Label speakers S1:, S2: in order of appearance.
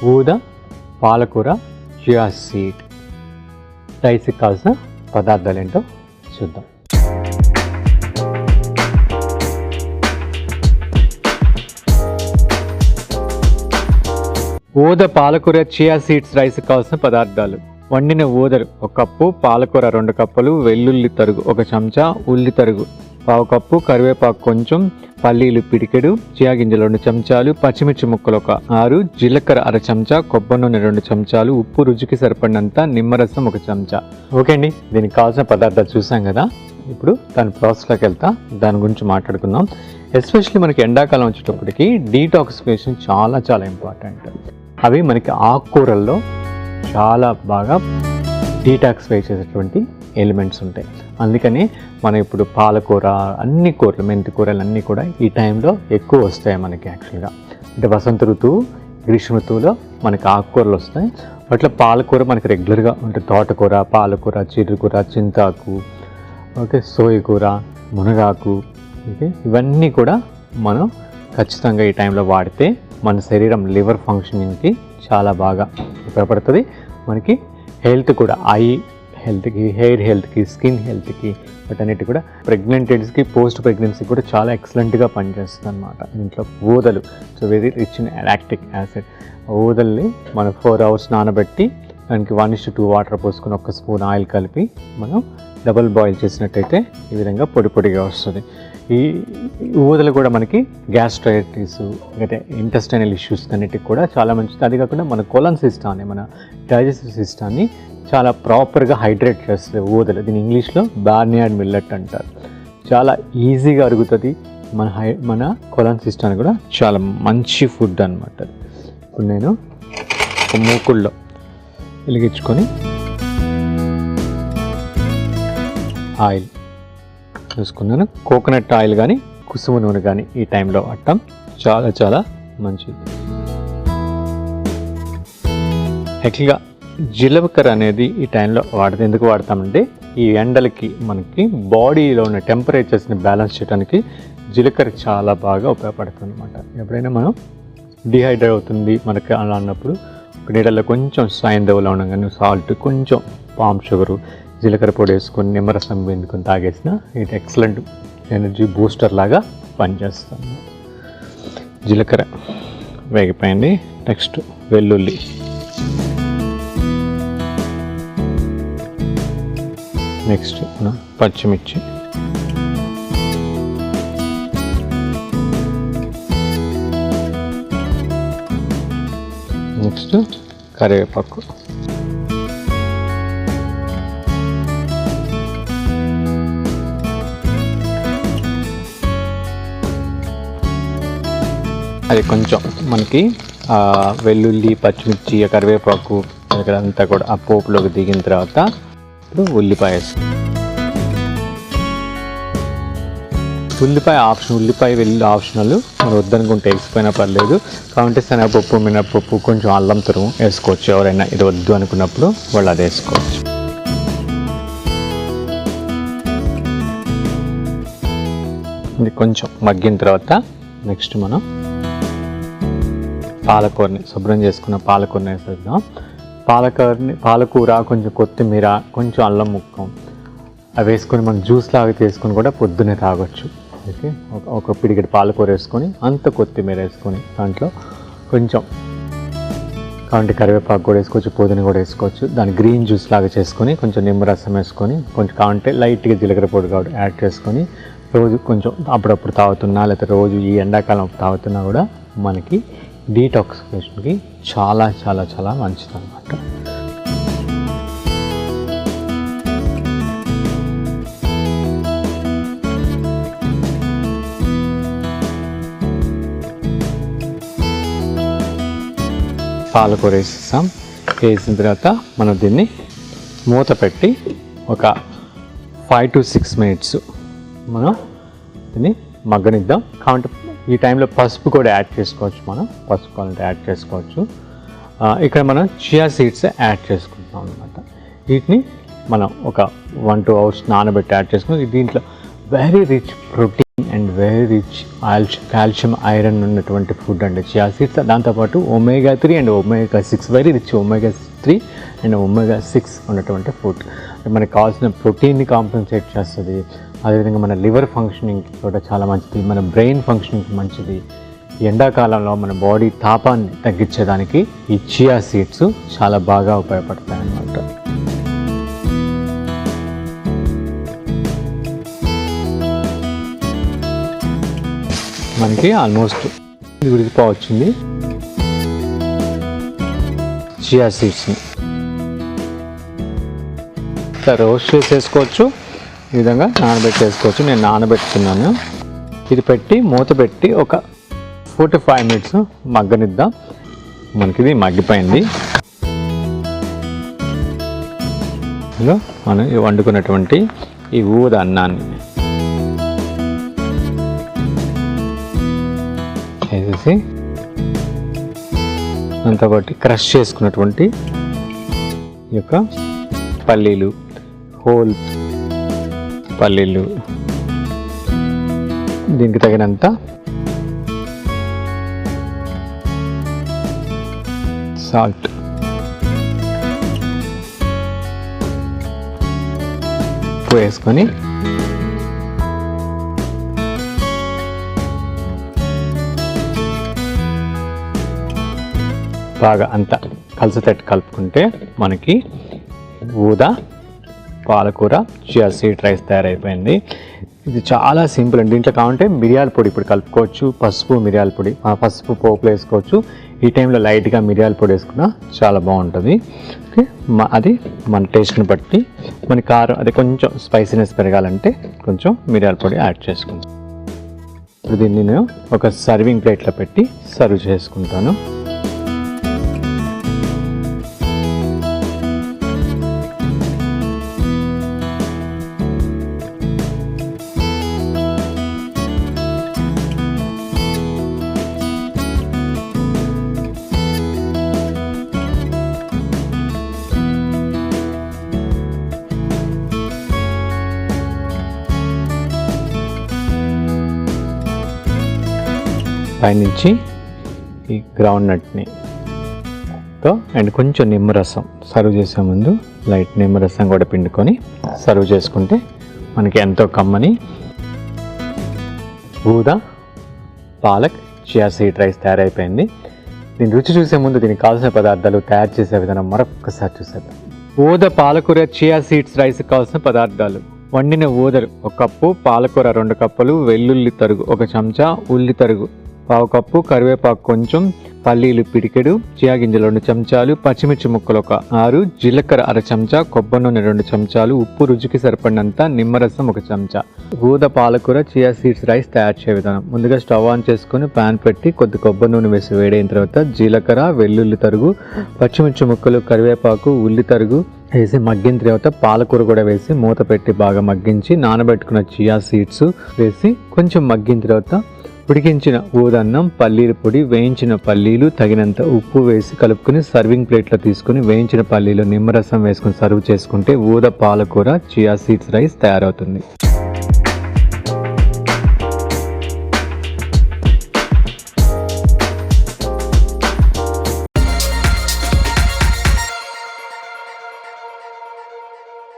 S1: ఊద పాలకూర chia seed రైస్కి కావాల్సిన పదార్థాలు ఏంటో చూద్దాం. ఊద పాలకూర చియా సీడ్స్ రైస్కి కావాల్సిన పదార్థాలు: వండిన ఊదలు 1 కప్పు, పాలకూర 2 కప్పులు, వెల్లుల్లి తరుగు 1 చెంచా, ఉల్లి తరుగు 1/2 కప్పు, కరివేపాకు కొంచెం, పల్లీలు పిడికెడు, చియా గింజలు 2 చెంచాలు, పచ్చిమిర్చి ముక్కలు 6, జీలకర్ర 1/2 చెంచా, కొబ్బరి నూనె 2 చెంచాలు, ఉప్పు రుచికి సరిపడినంత, నిమ్మరసం 1 చెంచా. ఓకే అండి, దీనికి కావాల్సిన పదార్థాలు చూసాం కదా. ఇప్పుడు దాని ప్రాసెస్లోకి వెళ్తా, దాని గురించి మాట్లాడుకుందాం. ఎస్పెషల్లీ మనకి ఎండాకాలం వచ్చేటప్పటికి డీటాక్సిఫికేషన్ చాలా చాలా ఇంపార్టెంట్. అవి మనకి ఆకుకూరల్లో చాలా బాగా డీటాక్సిఫై చేసేటువంటి ఎలిమెంట్స్ ఉంటాయి. అందుకని మనం ఇప్పుడు పాలకూర, అన్ని కూరలు, మెంతి కూరలు అన్నీ కూడా ఈ టైంలో ఎక్కువ వస్తాయి మనకి. యాక్చువల్గా అంటే వసంత ఋతువు, గ్రీష్మ ఋతువులో మనకి ఆకుకూరలు వస్తాయి. అట్లా పాలకూర మనకి రెగ్యులర్గా అంటే తోటకూర, పాలకూర, చిరుకూర, చింతాకు, ఓకే, సోయకూర, మునగాకు, ఓకే, ఇవన్నీ కూడా మనం ఖచ్చితంగా ఈ టైంలో వాడితే మన శరీరం లివర్ ఫంక్షనింగ్కి చాలా బాగా ఉపయోగపడుతుంది. మనకి హెల్త్ కూడా, ఐ హెల్త్కి, హెయిర్ హెల్త్కి, స్కిన్ హెల్త్కి, వాటన్నిటి కూడా ప్రెగ్నెంటెడ్స్కి, పోస్ట్ ప్రెగ్నెన్సీకి కూడా చాలా ఎక్సలెంట్గా పనిచేస్తుంది అనమాట. దీంట్లో ఊదలు, so very rich in lactic acid. ఊదల్ని మనం 4 అవర్స్ నానబెట్టి దానికి 1:2 వాటర్ పోసుకొని 1 స్పూన్ ఆయిల్ కలిపి మనం డబుల్ బాయిల్ చేసినట్టయితే ఈ విధంగా పొడి పొడిగా వస్తుంది. ఈ ఊదలు కూడా మనకి గ్యాస్ట్రైటిస్, అంటే ఇంటెస్టైనల్ ఇష్యూస్ అన్నిటికి కూడా చాలా మంచిది. అది కాకుండా మన కొలన్ సిస్టాన్ని, మన డైజెస్టివ్ సిస్టాన్ని చాలా ప్రాపర్గా హైడ్రేట్ చేస్తుంది ఊదలు. దీని ఇంగ్లీష్లో బార్నియార్డ్ మిల్లెట్ అంటారు. చాలా ఈజీగా అరుగుతుంది. మన కొలన్ సిస్టాన్ని కూడా చాలా మంచి ఫుడ్ అనమాట. ఇప్పుడు నేను ఒక మూకుల్లో వెలిగించుకొని ఆయిల్ చూసుకున్నాను. కోకోనట్ ఆయిల్ కానీ కుసుమ నూనె కానీ ఈ టైంలో వాడటం చాలా చాలా మంచిది. యాక్చువల్గా జీలకర్ర అనేది ఈ టైంలో ఎందుకు వాడతామంటే ఈ ఎండలకి మనకి బాడీలో ఉన్న టెంపరేచర్స్ని బ్యాలెన్స్ చేయడానికి జీలకర్ర చాలా బాగా ఉపయోగపడుతుంది అనమాట. ఎప్పుడైనా మనం డిహైడ్రేట్ అవుతుంది మనకి అలా అన్నప్పుడు నీళ్ళల్లో కొంచెం సాయంత్రం ఉండడం కానీ సాల్ట్, కొంచెం పామ్ షుగరు, జీలకర్ర పొడి వేసుకొని నిమ్మరసం పిండుకొని తాగేసిన ఇది ఎక్సలెంట్ ఎనర్జీ బూస్టర్ లాగా పనిచేస్తాను. జీలకర్ర వేగిపోయింది. నెక్స్ట్ వెల్లుల్లి, నెక్స్ట్ పచ్చిమిర్చి, నెక్స్ట్ కరివేపాకు, అది కొంచెం మనకి వెల్లుల్లి, పచ్చిమిర్చి, కరివేపాకు అంతా కూడా ఆ పోపులోకి దిగిన తర్వాత ఇప్పుడు ఉల్లిపాయ వేస్తాం. ఉల్లిపాయ ఆప్షన్, ఉల్లిపాయ వెల్లుల్లి ఆప్షనల్. మనం వద్దనుకుంటే వేసిపోయినా పర్లేదు. కావాలంటే శనగపప్పు, మినపప్పు, కొంచెం అల్లం తురుము వేసుకోవచ్చు. ఎవరైనా ఇది వద్దు అనుకున్నప్పుడు వాళ్ళు అది వేసుకోవచ్చు. ఇది కొంచెం మగ్గిన తర్వాత నెక్స్ట్ మనం పాలకూరని, శుభ్రం చేసుకున్న పాలకూరని వేసేద్దాం. పాలకూర, కొంచెం కొత్తిమీర, కొంచెం అల్లం ముక్క అవి వేసుకొని మనం జ్యూస్ లాగా తీసుకొని కూడా పొద్దున్నే తాగొచ్చు. ఓకే, ఒక పిడికెడు పాలకూర వేసుకొని అంత కొత్తిమీర వేసుకొని దాంట్లో కొంచెం కావంటి కరివేపాకు కూడా వేసుకోవచ్చు, పుదీనా కూడా వేసుకోవచ్చు. దాన్ని గ్రీన్ జ్యూస్ లాగా చేసుకొని కొంచెం నిమ్మరసం వేసుకొని కొంచెం కావంటే లైట్గా జీలకర్ర పొడి కూడా యాడ్ చేసుకొని రోజు కొంచెం అప్పుడప్పుడు తాగుతున్నా, లేకపోతే రోజు ఈ ఎండాకాలం తాగుతున్నా కూడా మనకి డీటాక్సిఫికేషన్కి చాలా చాలా చాలా మంచిది అన్నమాట. పాలకూర వేసేస్తాం. వేసిన తర్వాత మనం దీన్ని మూత పెట్టి ఒక 5 to 6 minutes మనం దీన్ని మగ్గనిద్దాం. కాబట్టి ఈ టైంలో పసుపు కూడా యాడ్ చేసుకోవచ్చు. మనం పసుపు కావాలంటే యాడ్ చేసుకోవచ్చు. ఇక్కడ మనం చియా సీడ్స్ యాడ్ చేసుకుంటాం అన్నమాట. వీటిని మనం ఒక 1-2 hours నానబెట్టి యాడ్ చేసుకుని దీంట్లో very rich protein and very rich calcium iron ఉన్నటువంటి ఫుడ్ అండి చియా సీడ్స్. దాంతోపాటు omega-3 and omega-6 very rich omega-3 and omega-6 ఉన్నటువంటి ఫుడ్. మనకు కావాల్సిన ప్రోటీన్ని కాంపెన్సేట్ చేస్తుంది. అదేవిధంగా మన లివర్ ఫంక్షనింగ్కి కూడా చాలా మంచిది, మన బ్రెయిన్ ఫంక్షనింగ్కి మంచిది. ఎండాకాలంలో మన బాడీ తాపాన్ని తగ్గించేదానికి ఈ చియా సీడ్స్ చాలా బాగా ఉపయోగపడతాయి అన్నమాట. మనకి ఆల్మోస్ట్ ఇది ఉడికిపోవచ్చింది. చియా సీడ్స్ని ఇట్లా రోస్ట్ చేసేసుకోవచ్చు, ఈ విధంగా నానబెట్టేసుకోవచ్చు. నేను నానబెట్టుకున్నాను. ఇది పెట్టి మూత పెట్టి ఒక 4 to 5 minutes మగ్గనిద్దాం. మనకి ఇది మగ్గిపోయింది. ఇలా మనం వండుకున్నటువంటి ఈ ఊద అన్నాన్ని వేసేసి దాంతోపాటు క్రష్ చేసుకున్నటువంటి ఈ యొక్క పల్లీలు, హోల్ పల్లీలు, దీనికి తగినంత సాల్ట్, ఉప్పు వేసుకొని బాగా అంతా కలిసేటట్టు కలుపుకుంటే మనకి ఊదా పాలకూర చియా సీడ్ రైస్ తయారైపోయింది. ఇది చాలా సింపుల్ అండి. దీంట్లో కావాలంటే మిరియాల పొడి ఇప్పుడు కలుపుకోవచ్చు, పసుపు మిరియాల పొడి, పసుపు పోపులు వేసుకోవచ్చు. ఈ టైంలో లైట్గా మిరియాల పొడి వేసుకున్నా చాలా బాగుంటుంది. ఓకే, అది మన టేస్ట్ని బట్టి మన కారం అది కొంచెం స్పైసీనెస్ పెరగాలంటే కొంచెం మిరియాల పొడి యాడ్ చేసుకుంటాం. ఇప్పుడు దీన్ని నేను ఒక సర్వింగ్ ప్లేట్లో పెట్టి సర్వ్ చేసుకుంటాను. పైనుంచి ఈ గ్రౌండ్ నట్ని అండ్ కొంచెం నిమ్మరసం సర్వ్ చేసే ముందు లైట్ నిమ్మరసం కూడా పిండుకొని సర్వ్ చేసుకుంటే మనకి ఎంతో కమ్మని ఊదా పాలక్ చియా సీడ్ రైస్ తయారైపోయింది. దీని రుచి చూసే ముందు దీనికి కావాల్సిన పదార్థాలు తయారు చేసే విధానం మరొకసారి చూసేద్దాం. ఊదా పాలకూర చియా సీడ్స్ రైస్ కావాల్సిన పదార్థాలు: వండిన ఊదలు 1 కప్పు, పాలకూర 2 కప్పులు, వెల్లుల్లి తరుగు 1 చెంచా, ఉల్లి తరుగు 1/2 కప్పు, కరివేపాకు కొంచెం, పల్లీలు పిడికెడు, చియా గింజలు 2 చెంచాలు, పచ్చిమిర్చి ముక్కలు 6, జీలకర్ర 1/2 చెంచా, కొబ్బరి నూనె 2 చెంచాలు, ఉప్పు రుచికి సరిపడినంత, నిమ్మరసం 1 చెంచా. ఊద పాలకూర చియా సీడ్స్ రైస్ తయారు చేసే విధానం: ముందుగా స్టవ్ ఆన్ చేసుకుని ప్యాన్ పెట్టి కొద్ది కొబ్బరి నూనె వేసి వేడైన తర్వాత జీలకర్ర, వెల్లుల్లి తరుగు, పచ్చిమిర్చి ముక్కలు, కరివేపాకు, ఉల్లి తరుగు వేసి మగ్గిన తర్వాత పాలకూర కూడా వేసి మూత పెట్టి బాగా మగ్గించి నానబెట్టుకున్న చియా సీడ్స్ వేసి కొంచెం మగ్గిన తర్వాత ఉడికించిన ఊదన్నం, పల్లీల పొడి, వేయించిన పల్లీలు, తగినంత ఉప్పు వేసి కలుపుకొని సర్వింగ్ ప్లేట్లో తీసుకుని వేయించిన పల్లీలు, నిమ్మరసం వేసుకుని సర్వ్ చేసుకుంటే ఊద పాలకూర చియా సీడ్స్ రైస్ తయారవుతుంది.